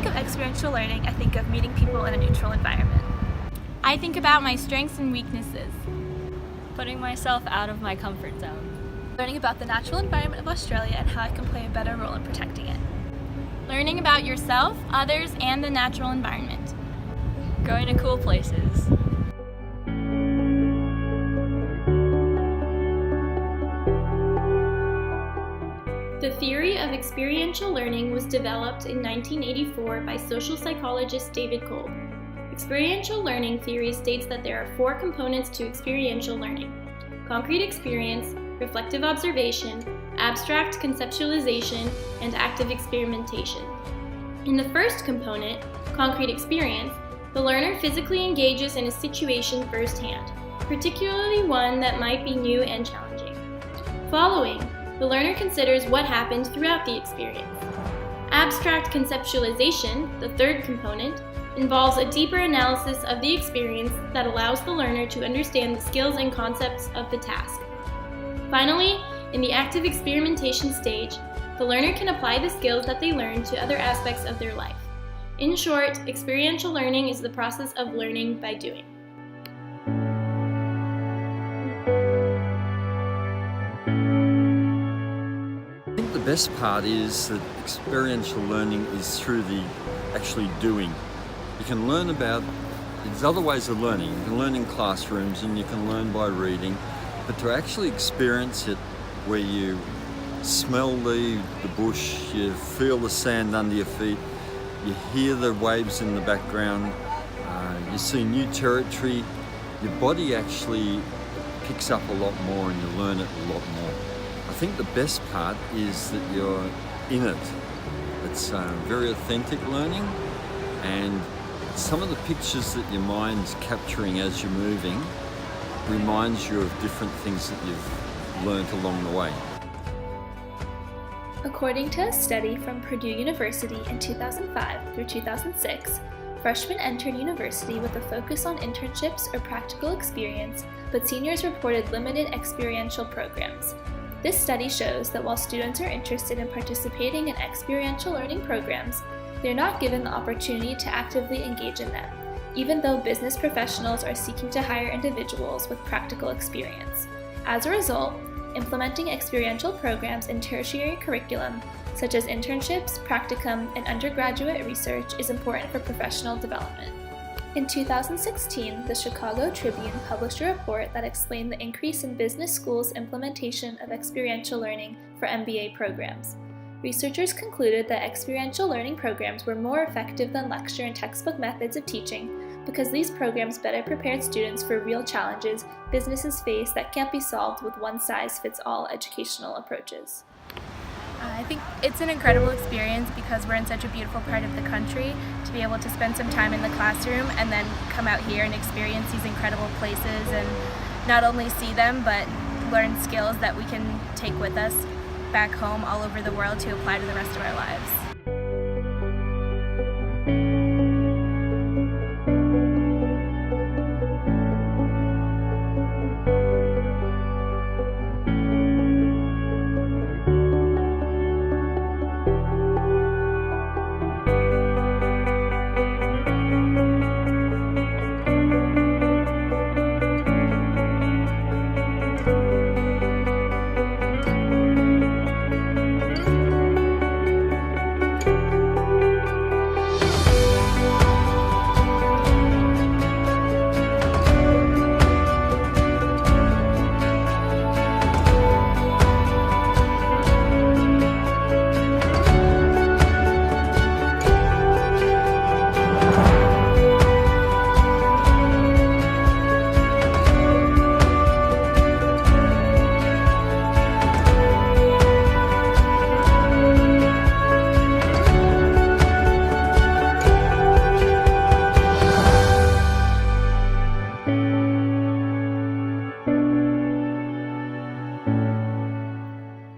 think of experiential learning, I think of meeting people in a neutral environment. I think about my strengths and weaknesses. Putting myself out of my comfort zone. Learning about the natural environment of Australia and how I can play a better role in protecting it. Learning about yourself, others, and the natural environment. Going to cool places. The theory of experiential learning was developed in 1984 by social psychologist David Kolb. Experiential learning theory states that there are 4 components to experiential learning: concrete experience, reflective observation, abstract conceptualization, and active experimentation. In the first component, concrete experience, the learner physically engages in a situation firsthand, particularly one that might be new and challenging. Following, the learner considers what happened throughout the experience. Abstract conceptualization, the third component, involves a deeper analysis of the experience that allows the learner to understand the skills and concepts of the task. Finally, in the active experimentation stage, the learner can apply the skills that they learn to other aspects of their life. In short, experiential learning is the process of learning by doing. I think the best part is that experiential learning is through the actually doing. You can learn about, there's other ways of learning. You can learn in classrooms and you can learn by reading, but to actually experience it where you smell the bush, you feel the sand under your feet, you hear the waves in the background, you see new territory, your body actually picks up a lot more and you learn it a lot more. I think the best part is that you're in it. It's very authentic learning, and some of the pictures that your mind's capturing as you're moving reminds you of different things that you've learnt along the way. According to a study from Purdue University in 2005 through 2006, freshmen entered university with a focus on internships or practical experience, but seniors reported limited experiential programs. This study shows that while students are interested in participating in experiential learning programs, they're not given the opportunity to actively engage in them, even though business professionals are seeking to hire individuals with practical experience. As a result, implementing experiential programs in tertiary curriculum, such as internships, practicum, and undergraduate research, is important for professional development. In 2016, the Chicago Tribune published a report that explained the increase in business schools' implementation of experiential learning for MBA programs. Researchers concluded that experiential learning programs were more effective than lecture and textbook methods of teaching because these programs better prepared students for real challenges businesses face that can't be solved with one-size-fits-all educational approaches. I think it's an incredible experience because we're in such a beautiful part of the country to be able to spend some time in the classroom and then come out here and experience these incredible places and not only see them but learn skills that we can take with us back home all over the world to apply to the rest of our lives.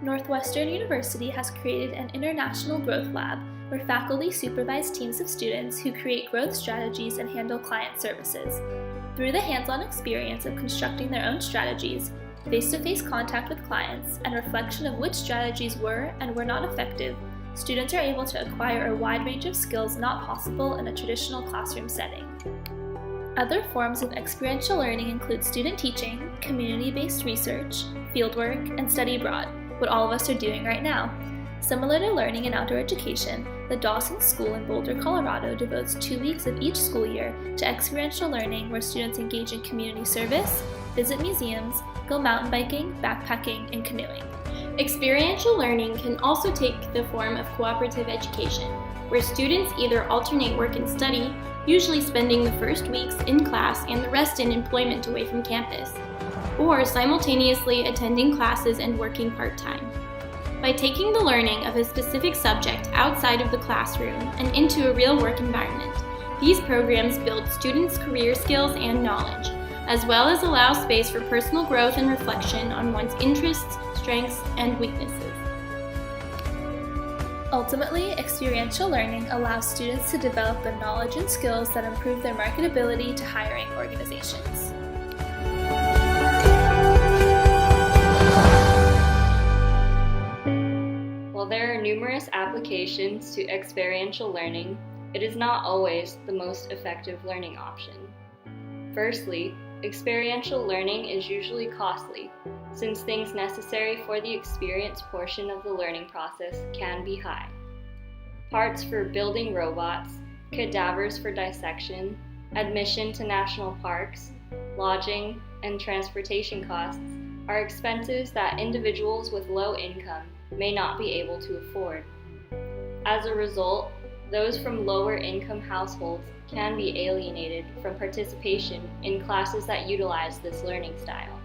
Northwestern University has created an International Growth Lab where faculty supervise teams of students who create growth strategies and handle client services. Through the hands-on experience of constructing their own strategies, face-to-face contact with clients, and reflection of which strategies were and were not effective, Students are able to acquire a wide range of skills not possible in a traditional classroom setting. Other forms of experiential learning include student teaching, community-based research, fieldwork, and study abroad, what all of us are doing right now. Similar to learning and outdoor education, the Dawson School in Boulder, Colorado devotes 2 weeks of each school year to experiential learning where students engage in community service, visit museums, go mountain biking, backpacking, and canoeing. Experiential learning can also take the form of cooperative education, where students either alternate work and study, usually spending the first weeks in class and the rest in employment away from campus, or simultaneously attending classes and working part-time. By taking the learning of a specific subject outside of the classroom and into a real work environment, these programs build students' career skills and knowledge, as well as allow space for personal growth and reflection on one's interests, strengths, and weaknesses. Ultimately, experiential learning allows students to develop the knowledge and skills that improve their marketability to hiring organizations. While there are numerous applications to experiential learning, it is not always the most effective learning option. Firstly, experiential learning is usually costly, since things necessary for the experience portion of the learning process can be high. Parts for building robots, cadavers for dissection, admission to national parks, lodging, and transportation costs are expenses that individuals with low income may not be able to afford. As a result, those from lower income households can be alienated from participation in classes that utilize this learning style.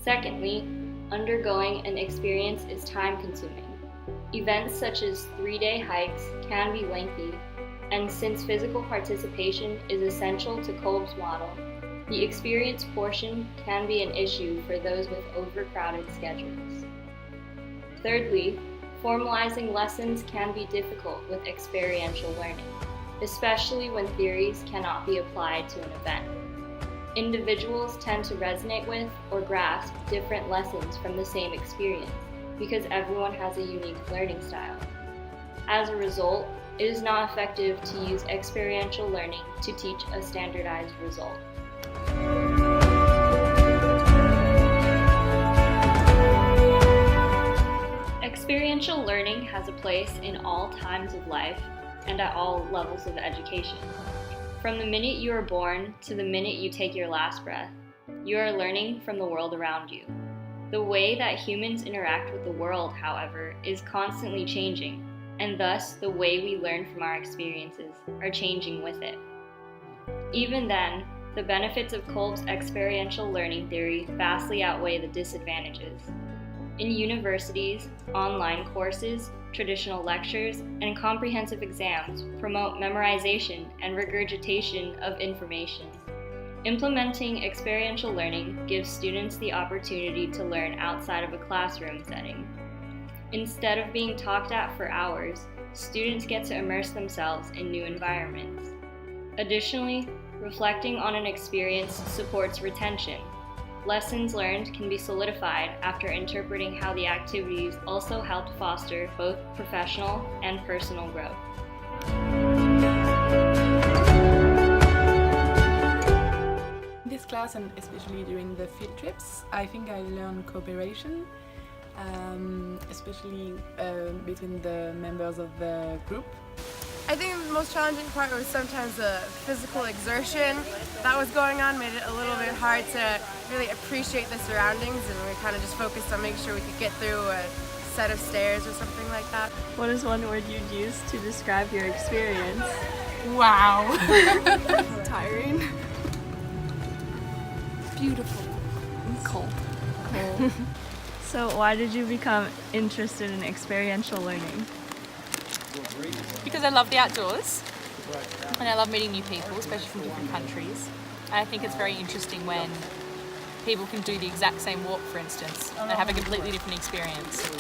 Secondly, undergoing an experience is time-consuming. Events such as 3-day hikes can be lengthy, and since physical participation is essential to Kolb's model, the experience portion can be an issue for those with overcrowded schedules. Thirdly, formalizing lessons can be difficult with experiential learning, especially when theories cannot be applied to an event. Individuals tend to resonate with or grasp different lessons from the same experience because everyone has a unique learning style. As a result, it is not effective to use experiential learning to teach a standardized result. Experiential learning has a place in all times of life and at all levels of education. From the minute you are born to the minute you take your last breath, you are learning from the world around you. The way that humans interact with the world, however, is constantly changing, and thus the way we learn from our experiences are changing with it. Even then, the benefits of Kolb's experiential learning theory vastly outweigh the disadvantages. In universities, online courses, traditional lectures, and comprehensive exams promote memorization and regurgitation of information. Implementing experiential learning gives students the opportunity to learn outside of a classroom setting. Instead of being talked at for hours, students get to immerse themselves in new environments. Additionally, reflecting on an experience supports retention. Lessons learned can be solidified after interpreting how the activities also helped foster both professional and personal growth. In this class, and especially during the field trips, I think I learned cooperation, especially between the members of the group. I think the most challenging part was sometimes the physical exertion that was going on made it a little bit hard to really appreciate the surroundings, and we kind of just focused on making sure we could get through a set of stairs or something like that. What is one word you'd use to describe your experience? Wow! Tiring. Beautiful. Cold. So why did you become interested in experiential learning? Because I love the outdoors and I love meeting new people, especially from different countries. And I think it's very interesting when people can do the exact same walk, for instance, and have a completely different experience.